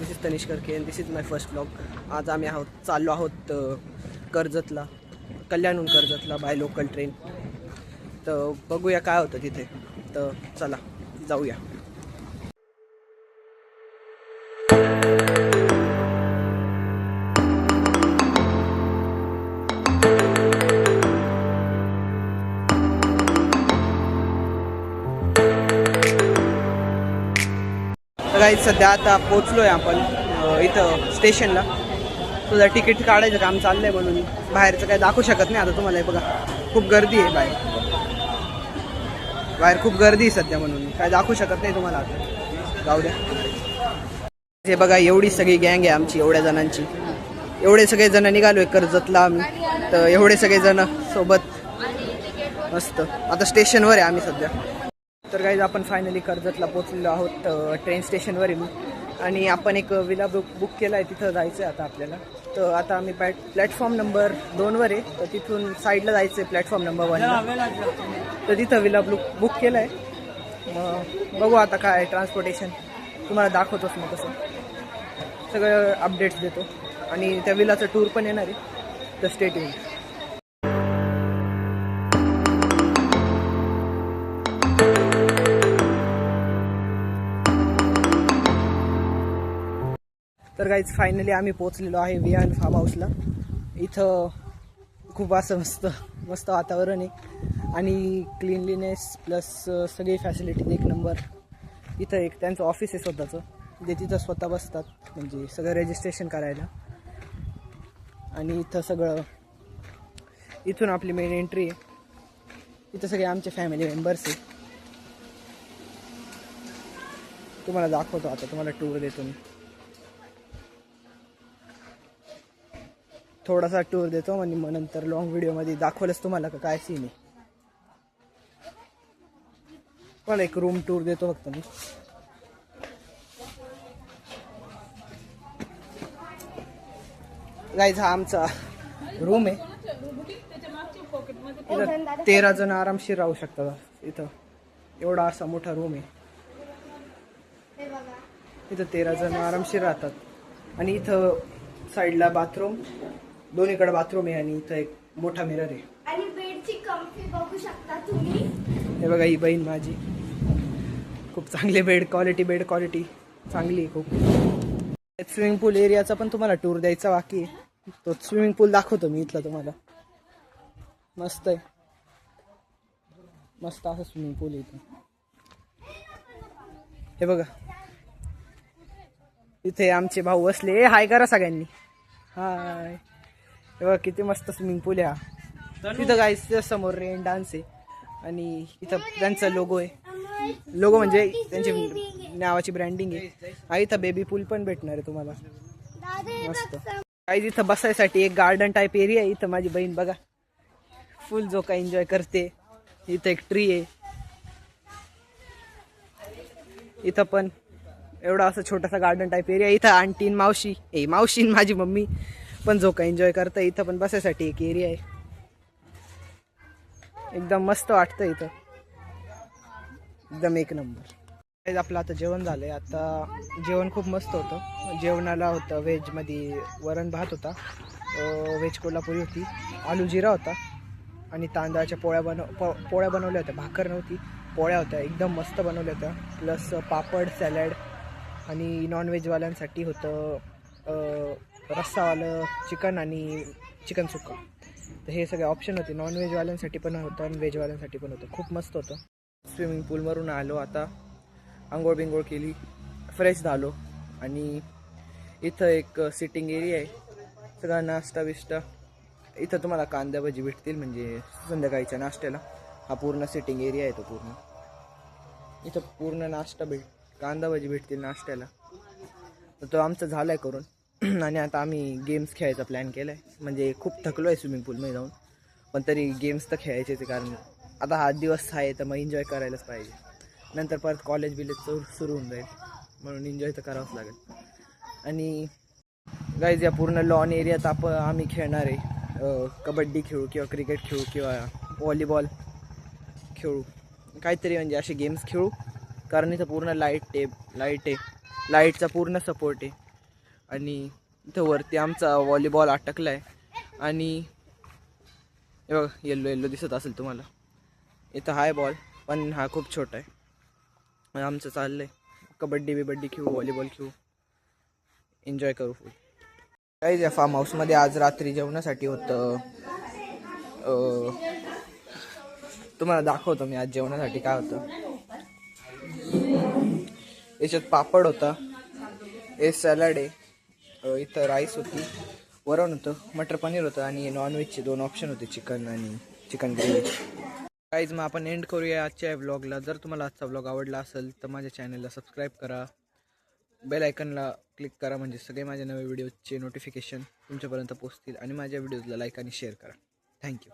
दिस is Tanish करके and this is my first blog. आज आम्ही चाललो आहोत कर्जतला, कल्याणहून कर्जतला बाय लोकल ट्रेन. तर बघूया काय होतं तिथे. तर चला जाऊया. गाईज सध्या आता पोचलोय आपण इथं स्टेशनला. तुझं तिकीट काढायचं काम चाललंय म्हणून बाहेरचं काही दाखवू शकत नाही आता तुम्हाला. हे बघा खूप गर्दी आहे बाहेर खूप गर्दी आहे सध्या म्हणून काय दाखवू शकत नाही तुम्हाला आता. जाऊ द्या. हे बघा एवढी सगळी गँग आहे आमची, एवढ्या जणांची. एवढे सगळे जण निघालोय कर्जतला आम्ही. तर एवढे सगळे जण सोबत मस्त. आता स्टेशनवर आहे आम्ही सध्या. तर गाईज आपण फायनली कर्जतला पोचलेलो आहोत ट्रेन स्टेशनवरून. आणि आपण एक विला बुक केला आहे, तिथं जायचं आहे आता आपल्याला. तर आता आम्ही प्लॅटफॉर्म नंबर 2वर आहे. तर तिथून साईडला जायचं आहे प्लॅटफॉर्म नंबर 1ला. तर तिथं विला बुक केलं आहे. मग बघू आता काय ट्रान्सपोर्टेशन तुम्हाला दाखवतोच मग कसं सगळं अपडेट्स देतो. आणि त्या विलाचं टूर पण येणार आहे. तर स्टे ट्यून. तर गाईज फायनली आम्ही पोचलेलो आहे विहान फार्म हाऊसला. इथं खूप असं मस्त वातावरण आहे आणि क्लीनलीनेस प्लस सगळी फॅसिलिटीज एक नंबर. इथं एक त्यांचं ऑफिस आहे स्वतःचं, जे तिथं स्वतः बसतात म्हणजे सगळं रजिस्ट्रेशन करायला. आणि इथं सगळं इथून आपली मेन एंट्री आहे. इथं सगळे आमचे फॅमिली मेंबर्स आहे. तुम्हाला दाखवतो आता, तुम्हाला टूर देतो मी. थोडासा टूर देतो आणि मग नंतर लॉंग व्हिडिओमध्ये दाखवलंच तुम्हाला का काय सीन आहे. पण एक रूम टूर देतो फक्त मी. गाईज हा आमचा रूम आहे. इथं 13 जण आरामशीर राहू शकतात. इथं एवढा असा मोठा रूम आहे. इथं 13 जण आरामशीर राहतात. आणि इथं साईडला बाथरूम, दोन्हीकडे बाथरूम आहे. आणि इथं एक मोठा मिरर आहे. आणि बेडची कम्फी बघू शकता तुम्ही. हे बघा ही बहीण माझी. खूप चांगले बेड क्वालिटी चांगली आहे खूप. स्विमिंग पूल एरियाचा पण तुम्हाला टूर द्यायचा बाकी आहे. तो स्विमिंग पूल दाखवतो मी इथला तुम्हाला. मस्त आहे, मस्त असं स्विमिंग पूल आहे इथं. हे बघा इथे आमचे भाऊ बसले. हाय करा सगळ्यांनी. हाय. हे बघा किती मस्त स्विमिंग पूल आहे हा. तिथं काय समोर रेन डान्स आहे. आणि इथं त्यांचा लोगो आहे. लोगो म्हणजे त्यांची नावाची ब्रँडिंग आहे. हा इथं बेबी पूल पण भेटणार आहे तुम्हाला. मस्त. काही इथं बसायसाठी एक गार्डन टाईप एरिया आहे. इथं माझी बहीण बघा फुल जो काही एन्जॉय करते. इथं एक ट्री आहे. इथं पण एवढा असं छोटासा गार्डन टाईप एरिया. इथं आंटीन मावशी माझी मम्मी पण जो काही एन्जॉय करतं. इथं पण बसायसाठी एक एरिया आहे. एकदम मस्त वाटतं इथं, एकदम एक नंबर. आपलं आता जेवण झालंय. आता जेवण खूप मस्त होतं. जेवणाला होतं व्हेजमध्ये वरण भात होता, व्हेज कोल्हापुरी होती, आलू जिरा होता आणि तांदळाच्या पोळ्या बनवल्या होत्या. भाकर नव्हती, पोळ्या होत्या. एकदम मस्त बनवल्या होत्या. प्लस पापड, सॅलड. आणि नॉनव्हेजवाल्यांसाठी होतं रस्सावालं चिकन आणि चिकन सुक्का. तर हे सगळे ऑप्शन होते. नॉनव्हेजवाल्यांसाठी पण होतं आणि व्हेजवाल्यांसाठी पण होतं. खूप मस्त होतं. स्विमिंग पूलवरून आलो. आता आंघोळ बिंघोळ केली, फ्रेश झालो. आणि इथं एक सिटिंग एरिया आहे. सगळा नाश्ता बिष्टा इथं तुम्हाला कांदा भजी भेटतील म्हणजे संध्याकाळीच्या नाश्त्याला. हा पूर्ण सिटिंग एरिया आहे. तो पूर्ण इथं पूर्ण नाश्ता कांदा भजी भेटतील नाश्त्याला. तर तो आमचा झाला आहे करून. आणि आता आम्ही गेम्स खेळायचा प्लॅन केला आहे. म्हणजे खूप थकलो आहे स्विमिंग पूलमध्ये जाऊन, पण तरी गेम्स तर खेळायचेच आहे. कारण आता हा दिवस आहे तर मग एन्जॉय करायलाच पाहिजे. नंतर परत कॉलेज सुरू होऊन जाईल म्हणून एन्जॉय तर करावंच लागेल. आणि गाईज या पूर्ण लॉन एरियात आम्ही खेळणार आहे. कबड्डी खेळू किंवा क्रिकेट खेळू किंवा व्हॉलीबॉल खेळू, काहीतरी म्हणजे असे गेम्स खेळू. कारण इथं पूर्ण लाईट आहे. लाईटचा पूर्ण सपोर्ट आहे. आणि इथं वरती आमचा व्हॉलीबॉल अटकला आहे आणि हे बघा येल्लो येल्लो दिसत असेल तुम्हाला. इथं हाय बॉल पण हा खूप छोटा आहे. आणि आमचं चाललं आहे कबड्डी बिबड्डी खेळू, व्हॉलीबॉल खेळू, एन्जॉय करू फुल. काही या फार्म हाऊसमध्ये आज रात्री जेवणासाठी होतं. तुम्हाला दाखवतो मी आज जेवणासाठी काय होतं. याच्यात पापड होता, हे सॅलड आहे, इथं राईस होती, वरण होतं, मटर पनीर होतं आणि नॉनव्हेजचे 2 ऑप्शन होते, चिकन आणि चिकन ग्रेव्ही. गाईज मग आपण एंड करूया आजच्या व्लॉगला. जर तुम्हाला आजचा व्लॉग आवडला असेल तर माझ्या चॅनलला सबस्क्राईब करा, बेल आयकनला क्लिक करा, म्हणजे सगळे माझ्या नवे व्हिडिओचे नोटिफिकेशन तुमच्यापर्यंत पोहोचतील. आणि माझ्या व्हिडिओजला लाईक आणि शेअर करा. थँक्यू.